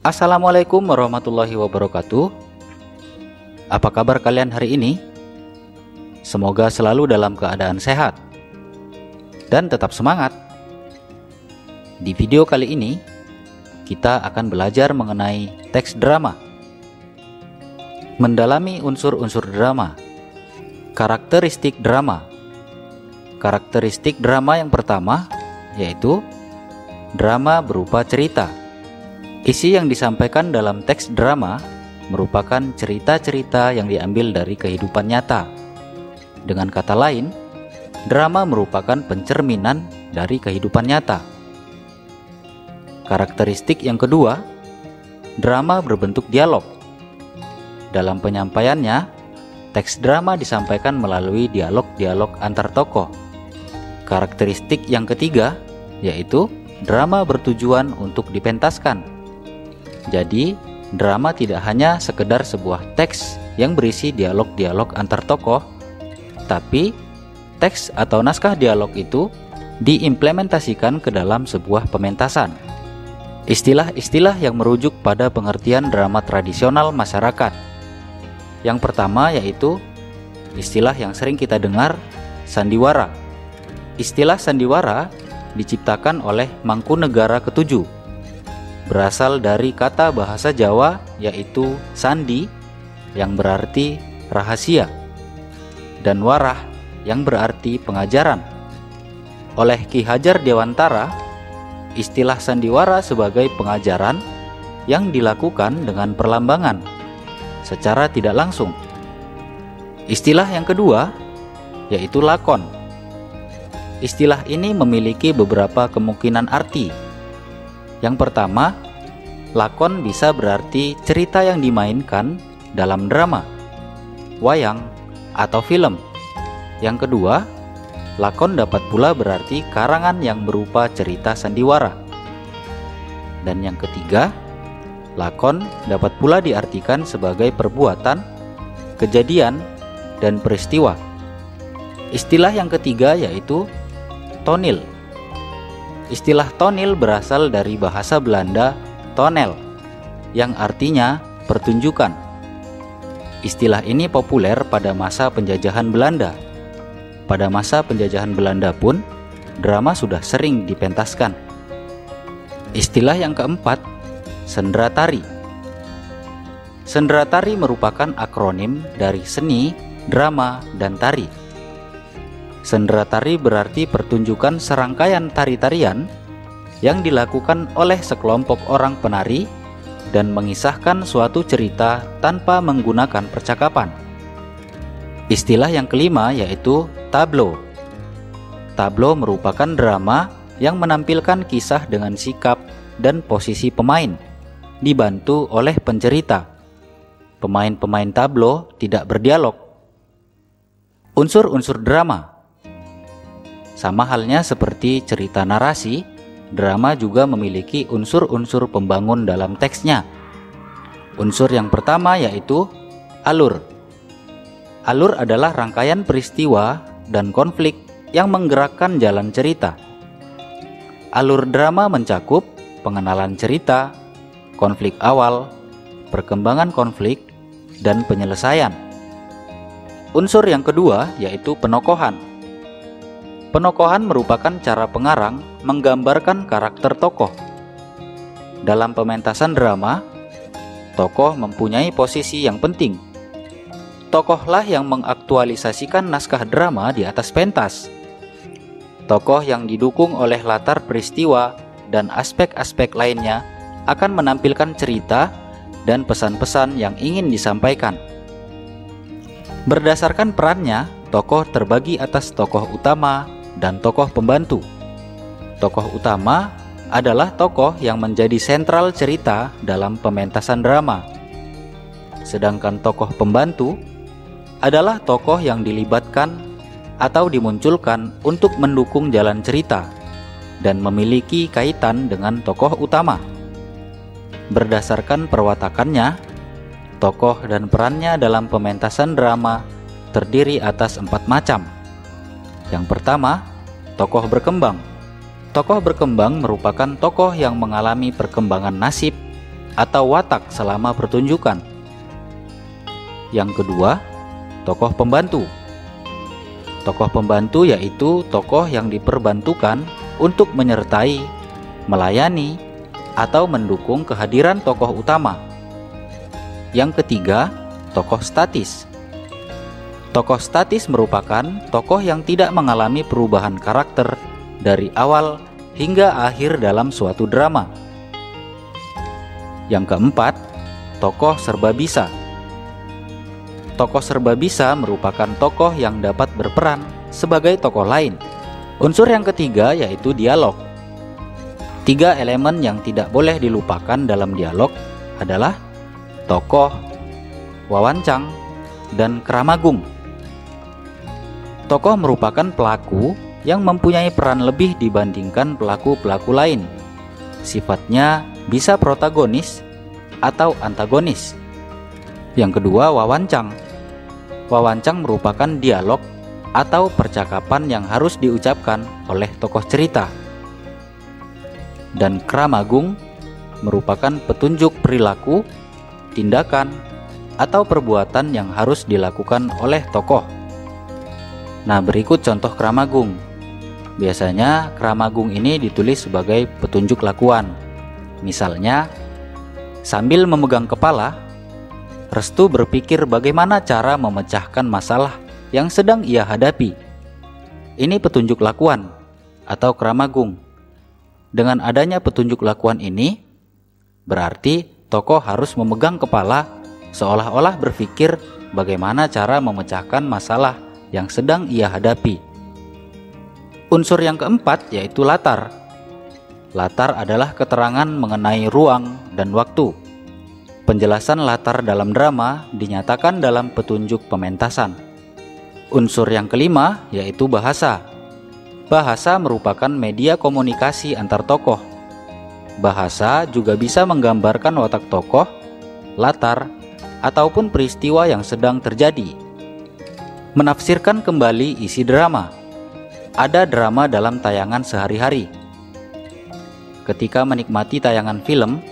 Assalamualaikum warahmatullahi wabarakatuh. Apa kabar kalian hari ini? Semoga selalu dalam keadaan sehat dan tetap semangat. Di video kali ini kita akan belajar mengenai teks drama. Mendalami unsur-unsur drama. Karakteristik drama. Karakteristik drama yang pertama yaitu drama berupa cerita. Isi yang disampaikan dalam teks drama merupakan cerita-cerita yang diambil dari kehidupan nyata. Dengan kata lain, drama merupakan pencerminan dari kehidupan nyata. Karakteristik yang kedua, drama berbentuk dialog. Dalam penyampaiannya, teks drama disampaikan melalui dialog-dialog antar tokoh. Karakteristik yang ketiga, yaitu drama bertujuan untuk dipentaskan. Jadi, drama tidak hanya sekedar sebuah teks yang berisi dialog-dialog antar tokoh, tapi teks atau naskah dialog itu diimplementasikan ke dalam sebuah pementasan. Istilah-istilah yang merujuk pada pengertian drama tradisional masyarakat. Yang pertama yaitu istilah yang sering kita dengar, sandiwara. Istilah sandiwara diciptakan oleh Mangkunegara ke-7. Berasal dari kata bahasa Jawa yaitu sandi yang berarti rahasia dan warah yang berarti pengajaran. Oleh Ki Hajar Dewantara, istilah sandiwara sebagai pengajaran yang dilakukan dengan perlambangan secara tidak langsung. Istilah yang kedua yaitu lakon. Istilah ini memiliki beberapa kemungkinan arti. Yang pertama, lakon bisa berarti cerita yang dimainkan dalam drama, wayang, atau film. Yang kedua, lakon dapat pula berarti karangan yang berupa cerita sandiwara. Dan yang ketiga, lakon dapat pula diartikan sebagai perbuatan, kejadian, dan peristiwa. Istilah yang ketiga yaitu tonil. Istilah tonil berasal dari bahasa Belanda tonel, yang artinya pertunjukan. Istilah ini populer pada masa penjajahan Belanda. Pada masa penjajahan Belanda pun, drama sudah sering dipentaskan. Istilah yang keempat, sendratari. Sendratari merupakan akronim dari seni, drama, dan tari. Sendratari berarti pertunjukan serangkaian tari-tarian yang dilakukan oleh sekelompok orang penari dan mengisahkan suatu cerita tanpa menggunakan percakapan. Istilah yang kelima yaitu tablo. Tablo merupakan drama yang menampilkan kisah dengan sikap dan posisi pemain, dibantu oleh pencerita. Pemain-pemain tablo tidak berdialog. Unsur-unsur drama. Sama halnya seperti cerita narasi, drama juga memiliki unsur-unsur pembangun dalam teksnya. Unsur yang pertama yaitu alur. Alur adalah rangkaian peristiwa dan konflik yang menggerakkan jalan cerita. Alur drama mencakup pengenalan cerita, konflik awal, perkembangan konflik, dan penyelesaian. Unsur yang kedua yaitu penokohan. Penokohan merupakan cara pengarang menggambarkan karakter tokoh. Dalam pementasan drama, tokoh mempunyai posisi yang penting. Tokohlah yang mengaktualisasikan naskah drama di atas pentas. Tokoh yang didukung oleh latar peristiwa dan aspek-aspek lainnya akan menampilkan cerita dan pesan-pesan yang ingin disampaikan. Berdasarkan perannya, tokoh terbagi atas tokoh utama dan tokoh pembantu. Tokoh utama adalah tokoh yang menjadi sentral cerita dalam pementasan drama. Sedangkan tokoh pembantu adalah tokoh yang dilibatkan atau dimunculkan untuk mendukung jalan cerita dan memiliki kaitan dengan tokoh utama. Berdasarkan perwatakannya, tokoh dan perannya dalam pementasan drama terdiri atas 4 macam. Yang pertama, tokoh berkembang. Tokoh berkembang merupakan tokoh yang mengalami perkembangan nasib atau watak selama pertunjukan. Yang kedua, tokoh pembantu. Tokoh pembantu yaitu tokoh yang diperbantukan untuk menyertai, melayani, atau mendukung kehadiran tokoh utama. Yang ketiga, tokoh statis. Tokoh statis merupakan tokoh yang tidak mengalami perubahan karakter dari awal hingga akhir dalam suatu drama. Yang keempat, tokoh serbabisa. Tokoh serbabisa merupakan tokoh yang dapat berperan sebagai tokoh lain. Unsur yang ketiga yaitu dialog. 3 elemen yang tidak boleh dilupakan dalam dialog adalah tokoh, wawancang, dan keramagung. Tokoh merupakan pelaku yang mempunyai peran lebih dibandingkan pelaku-pelaku lain. Sifatnya bisa protagonis atau antagonis. Yang kedua, wawancang. Wawancang merupakan dialog atau percakapan yang harus diucapkan oleh tokoh cerita. Dan kramagung merupakan petunjuk perilaku, tindakan, atau perbuatan yang harus dilakukan oleh tokoh. Nah, berikut contoh kramagung. Biasanya kramagung ini ditulis sebagai petunjuk lakuan. Misalnya, sambil memegang kepala, Restu berpikir bagaimana cara memecahkan masalah yang sedang ia hadapi. Ini petunjuk lakuan atau kramagung. Dengan adanya petunjuk lakuan ini, berarti tokoh harus memegang kepala seolah-olah berpikir bagaimana cara memecahkan masalah yang sedang ia hadapi. Unsur yang keempat yaitu latar. Latar adalah keterangan mengenai ruang dan waktu. Penjelasan latar dalam drama dinyatakan dalam petunjuk pementasan. Unsur yang kelima yaitu bahasa. Bahasa merupakan media komunikasi antar tokoh. Bahasa juga bisa menggambarkan watak tokoh, latar, ataupun peristiwa yang sedang terjadi. Menafsirkan kembali isi drama. Ada drama dalam tayangan sehari-hari. Ketika menikmati tayangan film,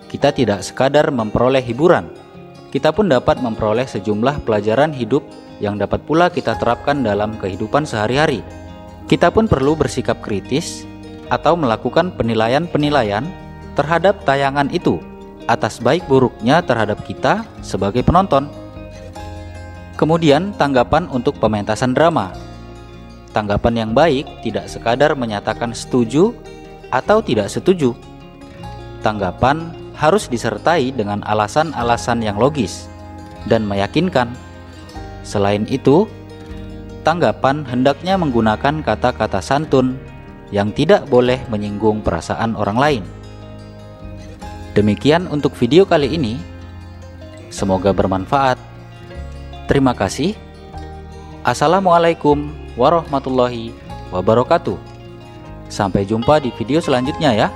kita tidak sekadar memperoleh hiburan, kita pun dapat memperoleh sejumlah pelajaran hidup yang dapat pula kita terapkan dalam kehidupan sehari-hari. Kita pun perlu bersikap kritis atau melakukan penilaian-penilaian terhadap tayangan itu atas baik buruknya terhadap kita sebagai penonton. Kemudian tanggapan untuk pementasan drama. Tanggapan yang baik tidak sekadar menyatakan setuju atau tidak setuju. Tanggapan harus disertai dengan alasan-alasan yang logis dan meyakinkan. Selain itu, tanggapan hendaknya menggunakan kata-kata santun yang tidak boleh menyinggung perasaan orang lain. Demikian untuk video kali ini. Semoga bermanfaat. Terima kasih. Assalamualaikum warahmatullahi wabarakatuh. Sampai jumpa di video selanjutnya ya.